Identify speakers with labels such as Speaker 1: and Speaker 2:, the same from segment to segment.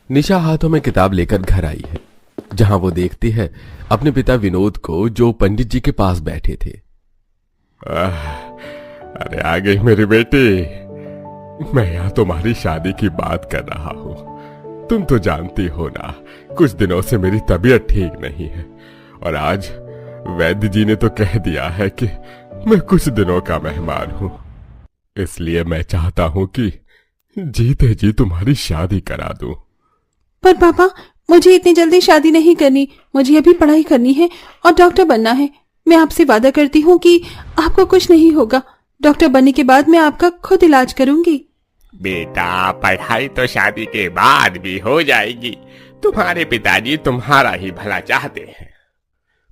Speaker 1: निशा हाथों में किताब लेकर घर आई है, जहां वो देखती है अपने पिता विनोद को, जो पंडित जी के पास बैठे थे।
Speaker 2: अरे आ गई मेरी बेटी। मैं यहाँ तुम्हारी शादी की बात कर रहा हूँ। तुम तो जानती हो ना, कुछ दिनों से मेरी तबीयत ठीक नहीं है और आज वैद्य जी ने तो कह दिया है कि मैं कुछ दिनों का मेहमान हूँ। इसलिए मैं चाहता हूँ कि जीते जी तुम्हारी शादी करा दूं।
Speaker 3: पर पापा, मुझे इतनी जल्दी शादी नहीं करनी। मुझे अभी पढ़ाई करनी है और डॉक्टर बनना है। मैं आपसे वादा करती हूँ कि आपको कुछ नहीं होगा। डॉक्टर बनने के बाद मैं आपका खुद इलाज करूंगी।
Speaker 4: बेटा, पढ़ाई तो शादी के बाद भी हो जाएगी। तुम्हारे पिताजी तुम्हारा ही भला चाहते हैं।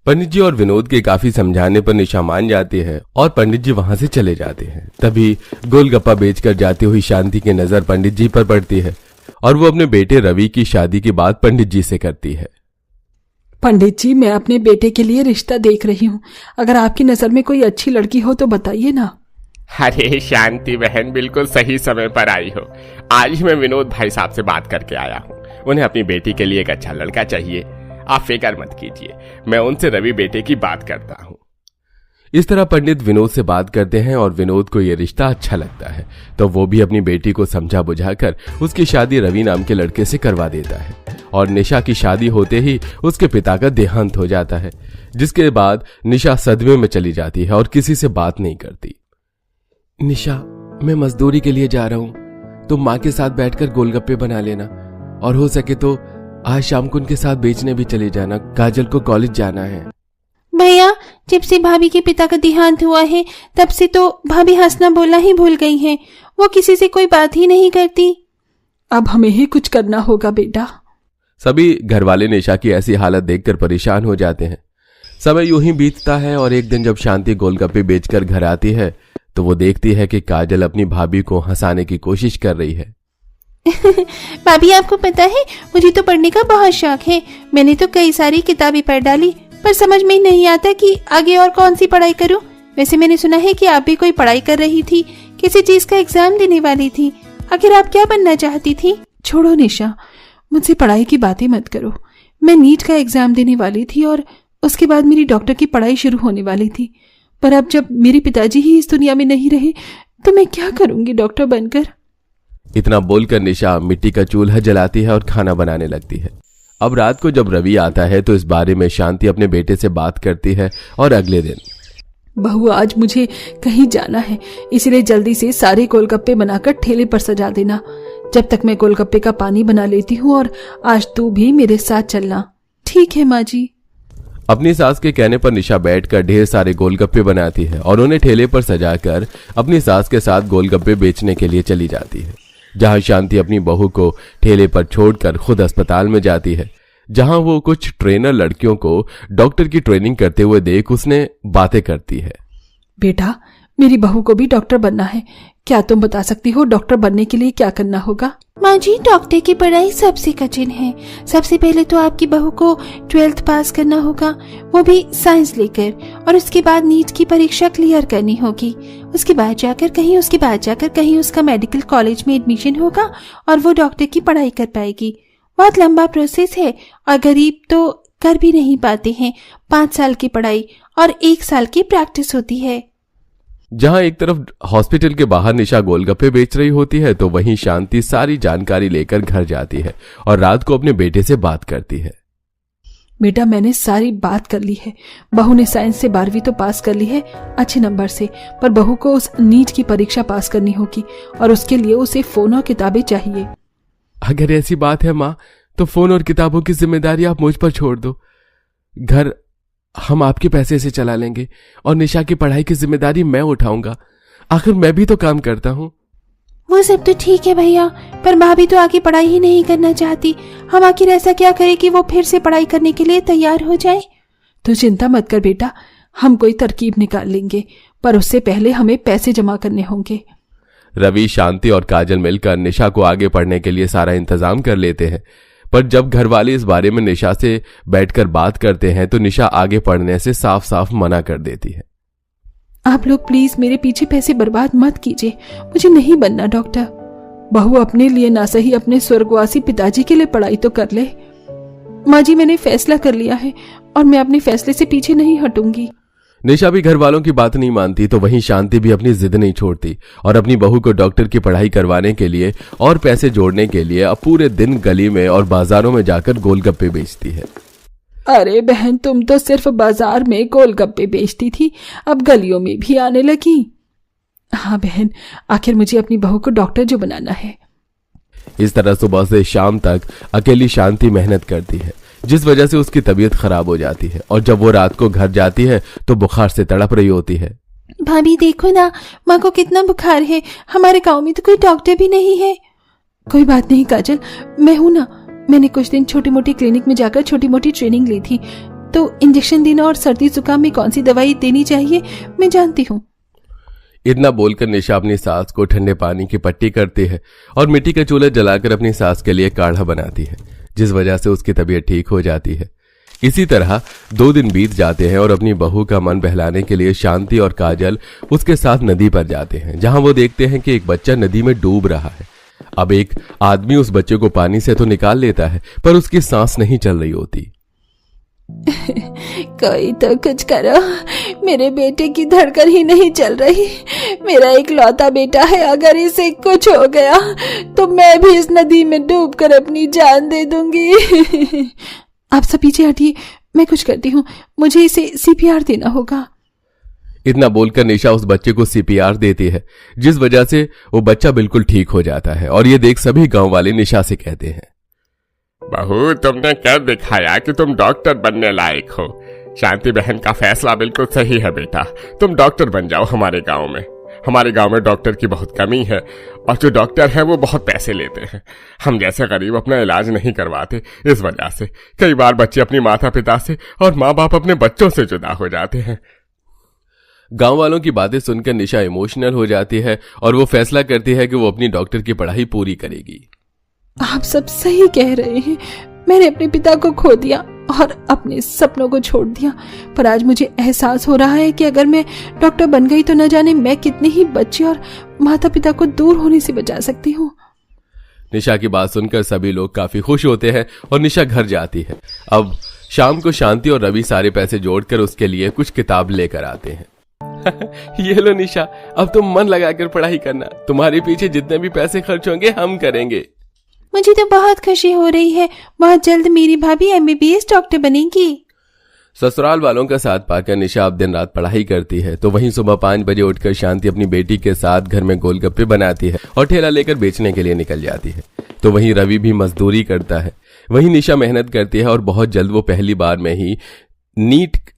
Speaker 1: पंडित जी और विनोद के काफी समझाने पर निशा मान जाती है और पंडित जी वहां से चले जाते हैं। तभी गोलगप्पा बेचकर जाती हुई शांति की नजर पंडित जी पर पड़ती है और वो अपने बेटे रवि की शादी की बात पंडित जी से करती है।
Speaker 3: पंडित जी, मैं अपने बेटे के लिए रिश्ता देख रही हूँ। अगर आपकी नजर में कोई अच्छी लड़की हो तो बताइए ना।
Speaker 4: अरे शांति बहन, बिल्कुल सही समय पर आई हो। आज ही मैं विनोद भाई साहब से बात करके आया हूँ। उन्हें अपनी बेटी के लिए एक अच्छा लड़का चाहिए। आप फिक्र मत कीजिए, मैं उनसे रवि बेटे की बात करता हूँ।
Speaker 1: इस तरह पंडित विनोद से बात करते हैं और विनोद को यह रिश्ता अच्छा लगता है, तो वो भी अपनी बेटी को समझा बुझाकर उसकी शादी रवि नाम के लड़के से करवा देता है। और निशा की शादी होते ही उसके पिता का देहांत हो जाता है, जिसके बाद निशा सदमे में चली जाती है और किसी से बात नहीं करती। निशा, मैं मजदूरी के लिए जा रहा हूँ। तुम माँ के साथ बैठकर गोलगप्पे बना लेना और हो सके तो आज शाम को उनके साथ बेचने भी चले जाना। काजल को कॉलेज जाना है।
Speaker 3: भैया, जब से भाभी के पिता का देहांत हुआ है तब से तो भाभी हंसना बोलना ही भूल गई हैं। वो किसी से कोई बात ही नहीं करती। अब हमें ही कुछ करना होगा बेटा।
Speaker 1: सभी घरवाले निशा की ऐसी हालत देखकर परेशान हो जाते हैं। समय यूं ही बीतता है और एक दिन जब शांति गोलगप्पे बेचकर घर आती है तो वो देखती है कि काजल अपनी भाभी को हंसाने की कोशिश कर रही है।
Speaker 3: भाभी, आपको पता है, मुझे तो पढ़ने का बहुत शौक है। मैंने तो कई सारी किताबें पढ़ डाली, पर समझ में नहीं आता कि आगे और कौन सी पढ़ाई करूं। वैसे मैंने सुना है कि आप भी कोई पढ़ाई कर रही थी, किसी चीज का एग्जाम देने वाली थी। आखिर आप क्या बनना चाहती थी? छोड़ो निशा, मुझसे पढ़ाई की बातें मत करो। मैं नीट का एग्जाम देने वाली थी और उसके बाद मेरी डॉक्टर की पढ़ाई शुरू होने वाली थी। पर अब जब मेरे पिताजी ही इस दुनिया में नहीं रहे तो मैं क्या करूंगी डॉक्टर बनकर।
Speaker 1: इतना बोलकर निशा मिट्टी का चूल्हा जलाती है और खाना बनाने लगती है। अब रात को जब रवि आता है तो इस बारे में शांति अपने बेटे से बात करती है और अगले दिन,
Speaker 3: बहू, आज मुझे कहीं जाना है, इसलिए जल्दी से सारे गोलगप्पे बनाकर ठेले पर सजा देना। जब तक मैं गोलगप्पे का पानी बना लेती हूँ और आज तू भी मेरे साथ चलना। ठीक है माँ जी।
Speaker 1: अपनी सास के कहने पर निशा बैठकर ढेर सारे गोलगप्पे बनाती है और उन्हें ठेले पर सजाकर अपनी सास के साथ गोलगप्पे बेचने के लिए चली जाती है। जहां शांति अपनी बहू को ठेले पर छोड़कर खुद अस्पताल में जाती है, जहां वो कुछ ट्रेनर लड़कियों को डॉक्टर की ट्रेनिंग करते हुए देख उसने बातें करती है।
Speaker 3: बेटा, मेरी बहू को भी डॉक्टर बनना है। क्या तुम बता सकती हो डॉक्टर बनने के लिए क्या करना होगा? माँ जी, डॉक्टर की पढ़ाई सबसे कठिन है। सबसे पहले तो आपकी बहू को 12th पास करना होगा, वो भी साइंस लेकर, और उसके बाद नीट की परीक्षा क्लियर करनी होगी। उसके बाद जाकर कहीं उसका मेडिकल कॉलेज में एडमिशन होगा और वो डॉक्टर की पढ़ाई कर पाएगी। बहुत लंबा प्रोसेस है और गरीब तो कर भी नहीं पाते हैं। 5 साल की पढ़ाई और 1 साल की प्रैक्टिस होती है।
Speaker 1: जहां एक तरफ हॉस्पिटल के बाहर निशा गोलगप्पे बेच रही होती है तो वहीं शांति सारी जानकारी लेकर घर जाती है और रात को अपने बेटे से बात करती है।
Speaker 3: बेटा, मैंने सारी बात कर ली है। बहू ने साइंस से 12वीं तो पास कर ली है अच्छे नंबर से, पर बहू को उस नीट की परीक्षा पास करनी होगी और उसके लिए उसे फोन और किताबें चाहिए।
Speaker 1: अगर ऐसी बात है माँ, तो फोन और किताबों की जिम्मेदारी आप मुझ पर छोड़ दो। घर हम आपके पैसे से चला लेंगे और निशा की पढ़ाई की जिम्मेदारी मैं उठाऊंगा। आखिर मैं भी तो काम करता हूँ।
Speaker 3: वो सब तो ठीक है भैया, पर भाभी तो आगे पढ़ाई ही नहीं करना चाहती। हम आखिर ऐसा क्या करें कि वो फिर से पढ़ाई करने के लिए तैयार हो जाए? तो चिंता मत कर बेटा, हम कोई तरकीब निकाल लेंगे, पर उससे पहले हमें पैसे जमा करने होंगे।
Speaker 1: रवि, शांति और काजल मिलकर निशा को आगे पढ़ने के लिए सारा इंतजाम कर लेते हैं, पर जब घरवाले इस बारे में निशा से बैठकर बात करते हैं तो निशा आगे पढ़ने से साफ साफ मना कर देती है।
Speaker 3: आप लोग प्लीज मेरे पीछे पैसे बर्बाद मत कीजिए, मुझे नहीं बनना डॉक्टर। बहू अपने लिए ना सही अपने स्वर्गवासी पिताजी के लिए पढ़ाई तो कर ले। माँ जी, मैंने फैसला कर लिया है और मैं अपने फैसले से पीछे नहीं हटूंगी।
Speaker 1: निशा भी घर वालों की बात नहीं मानती तो वहीं शांति भी अपनी जिद नहीं छोड़ती और अपनी बहू को डॉक्टर की पढ़ाई करवाने के लिए और पैसे जोड़ने के लिए अब पूरे दिन गली में और बाजारों में जाकर गोलगप्पे बेचती है।
Speaker 3: अरे बहन, तुम तो सिर्फ बाजार में गोलगप्पे बेचती थी, अब गलियों में भी आने लगी। हाँ बहन, आखिर मुझे अपनी बहू को डॉक्टर जो बनाना है।
Speaker 1: इस तरह सुबह से शाम तक अकेली शांति मेहनत करती है, जिस वजह से उसकी तबीयत खराब हो जाती है और जब वो रात को घर जाती है तो बुखार से तड़प रही होती है।
Speaker 3: भाभी देखो ना, माँ को कितना बुखार है, हमारे गांव में तो कोई डॉक्टर भी नहीं है। कोई बात नहीं काजल, मैं हूं ना। मैंने कुछ दिन छोटी मोटी क्लिनिक में जाकर छोटी मोटी ट्रेनिंग ली थी, तो इंजेक्शन देना और सर्दी जुकाम में कौन सी दवाई देनी चाहिए मैं जानती हूँ।
Speaker 1: इतना बोलकर निशा अपनी सास को ठंडे पानी की पट्टी करती है और मिट्टी का चूल्हा जलाकर अपनी सास के लिए काढ़ा बनाती है, जिस वजह से उसकी तबीयत ठीक हो जाती है। इसी तरह 2 दिन बीत जाते हैं और अपनी बहू का मन बहलाने के लिए शांति और काजल उसके साथ नदी पर जाते हैं, जहां वो देखते हैं कि एक बच्चा नदी में डूब रहा है। अब एक आदमी उस बच्चे को पानी से तो निकाल लेता है पर उसकी सांस नहीं चल रही होती।
Speaker 3: कोई तो कुछ करो, मेरे बेटे की धड़कन ही नहीं चल रही। मेरा इकलौता बेटा है, अगर इसे कुछ हो गया तो मैं भी इस नदी में डूबकर अपनी जान दे दूंगी। आप सब पीछे हटिए, मैं कुछ करती हूँ, मुझे इसे सीपीआर देना होगा।
Speaker 1: इतना बोलकर निशा उस बच्चे को सीपीआर देती है, जिस वजह से वो बच्चा बिल्कुल ठीक हो जाता है और ये देख सभी गांव वाले निशा से कहते हैं,
Speaker 4: बहू तुमने कर दिखाया कि तुम डॉक्टर बनने लायक हो। शांति बहन का फैसला बिल्कुल सही है बेटा, तुम डॉक्टर बन जाओ हमारे गांव में। हमारे गांव में डॉक्टर की बहुत कमी है और जो डॉक्टर है वो बहुत पैसे लेते हैं। हम जैसे गरीब अपना इलाज नहीं करवाते, इस वजह से कई बार बच्चे अपने माता पिता से और माँ बाप अपने बच्चों से जुदा हो जाते हैं।
Speaker 1: गांव वालों की बातें सुनकर निशा इमोशनल हो जाती है और वो फैसला करती है कि वो अपनी डॉक्टर की पढ़ाई पूरी करेगी।
Speaker 3: आप सब सही कह रहे हैं, मैंने अपने पिता को खो दिया और अपने सपनों को छोड़ दिया, पर आज मुझे एहसास हो रहा है कि अगर मैं डॉक्टर बन गई तो न जाने मैं कितने ही बच्चे और माता पिता को दूर होने से बचा सकती हूँ।
Speaker 1: निशा की बात सुनकर सभी लोग काफी खुश होते हैं और निशा घर जाती है। अब शाम को शांति और रवि सारे पैसे जोड़कर उसके लिए कुछ किताब लेकर आते हैं। ये लो निशा, अब तुम मन लगाकर पढ़ाई करना, तुम्हारे पीछे जितने भी पैसे खर्च होंगे हम करेंगे।
Speaker 3: मुझे तो बहुत खुशी हो रही है, बहुत जल्द मेरी भाभी एमबीबीएस डॉक्टर बनेगी।
Speaker 1: ससुराल वालों का साथ पाकर निशा अब दिन रात पढ़ाई करती है, तो वहीं सुबह 5 बजे उठकर शांति अपनी बेटी के साथ घर में गोलगप्पे बनाती है और ठेला लेकर बेचने के लिए निकल जाती है। तो वहीं रवि भी मजदूरी करता है। वहीं निशा मेहनत करती है और बहुत जल्द वो पहली बार में ही नीट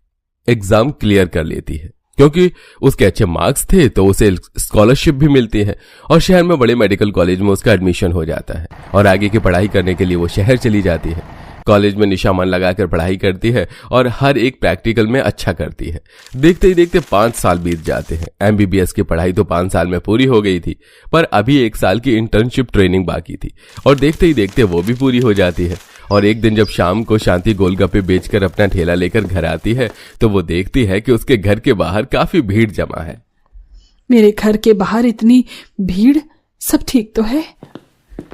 Speaker 1: एग्जाम क्लियर कर लेती है, क्योंकि उसके अच्छे मार्क्स थे तो उसे स्कॉलरशिप भी मिलती है और शहर में बड़े मेडिकल कॉलेज में उसका एडमिशन हो जाता है और आगे की पढ़ाई करने के लिए वो शहर चली जाती है। कॉलेज में निशा मन लगाकर पढ़ाई करती है और हर एक प्रैक्टिकल में अच्छा करती है। देखते ही देखते 5 साल बीत जाते हैं। एमबीबीएस की पढ़ाई तो 5 साल में पूरी हो गई थी, पर अभी 1 साल की इंटर्नशिप ट्रेनिंग बाकी थी और देखते ही देखते वो भी पूरी हो जाती है। और एक दिन जब शाम को शांति गोलगप्पे बेचकर अपना ठेला लेकर घर आती है तो वो देखती है कि उसके घर के बाहर काफी भीड़ जमा है।
Speaker 3: मेरे घर के बाहर इतनी भीड़, सब ठीक तो है?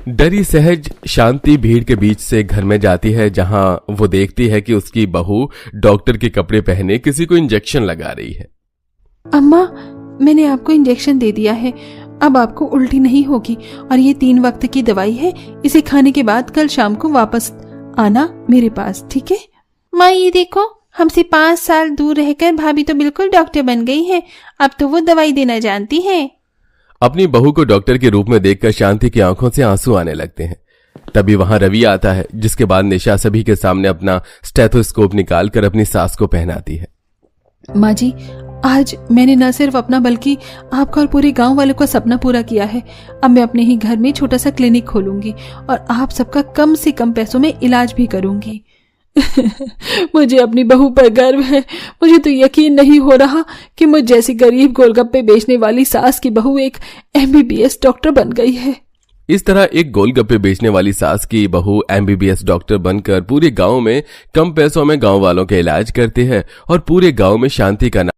Speaker 1: डरी सहज शांति भीड़ के बीच से घर में जाती है, जहां वो देखती है कि उसकी बहू डॉक्टर के कपड़े पहने किसी को इंजेक्शन लगा रही है।
Speaker 3: अम्मा, मैंने आपको इंजेक्शन दे दिया है, अब आपको उल्टी नहीं होगी और ये 3 वक्त की दवाई है, इसे खाने के बाद कल शाम को वापस आना मेरे पास, ठीक है? माँ ये देखो, हमसे 5 साल दूर रहकर भाभी तो बिल्कुल डॉक्टर बन गई है, अब तो वो दवाई देना जानती है।
Speaker 1: अपनी बहू को डॉक्टर के रूप में देखकर शांति की आंखों से आंसू आने लगते हैं। तभी वहां रवि आता है, जिसके बाद निशा सभी के सामने अपना स्टेथोस्कोप निकालकर अपनी सास को पहनाती है।
Speaker 3: माँ जी, आज मैंने न सिर्फ अपना बल्कि आपका और पूरे गांव वालों का सपना पूरा किया है। अब मैं अपने ही घर में छोटा सा क्लिनिक खोलूंगी और आप सबका कम से कम पैसों में इलाज भी करूंगी। मुझे अपनी बहू पर गर्व है। मुझे तो यकीन नहीं हो रहा कि मुझ जैसी गरीब गोलगप्पे बेचने वाली सास की बहू एक एमबीबीएस डॉक्टर बन गई है।
Speaker 1: इस तरह एक गोलगप्पे बेचने वाली सास की बहू एमबीबीएस डॉक्टर बनकर पूरे गांव में कम पैसों में गांव वालों के इलाज करती है और पूरे गांव में शांति का